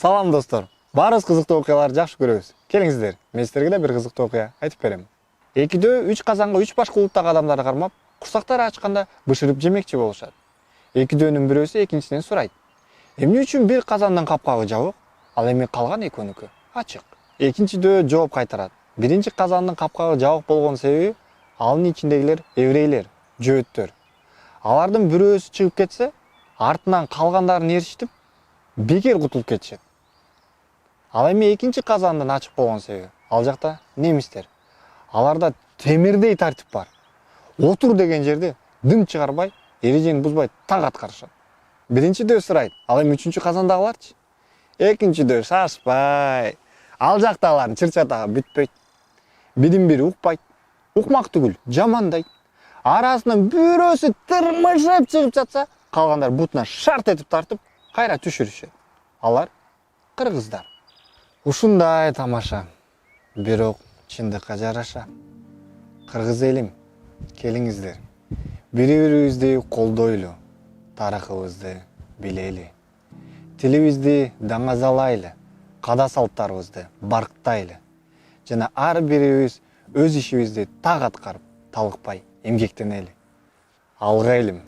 Салам достор. Барыбыз кызыктуу окуяларды жакшы көрөбүз. Келиңиздер, мен силерге да бир кызыктуу окуя айтып берем. Экидөө 3 казанга 3 башка улуттагы адамдар кармап, курсактары ачканда бышырып жемекчи болушат. Экидөөнүн бирөөсү экинчисинен сурайт: эмне үчүн бир казандын капкагы жабык, ал эми калган экөөнүкү ачык? Экинчидөө жооп кайтарат: биринчи казандын капкагы жабык болгон себеби анын ичиндегилер еврейлер, жөөттөр. Алардын бирөөсү чыгып кетсе, артынан калгандарын ээрчитип, бекер кутулуп кетишет. Ал эми экинчи казандын ачык болгон себеби ал жакта немистер. Аларда темирдей тартип бар. Отур деген жерде дым чыгарбай, эрежени бузбай так аткарышат. Биринчидөө сурайт: ал эми үчүнчү казандагыларчы? Экинчидөө шашпай. Ал жактагылардын чыр-чатагы бүтпөйт. Бирин бири укпайт. Укмак түгүл, жамандайт. Арасынан бирөөсү тырмышып чыгып жатса, калгандар бутуна шарт этип тартып, кайра түшүрүшөт. Алар кыргыздар. Ушундай тамаша, бирок чындыкка жараша. Кыргыз элим, келиңиздер. Бири-бирибизди колдойлу, тарыхыбызды билели. Тилибизди даңазалайлы, када салттарыбызды барктайлы. Жана ар бирибиз өз ишибизди так аткарып, талыкпай эмгектенели. Алга элим.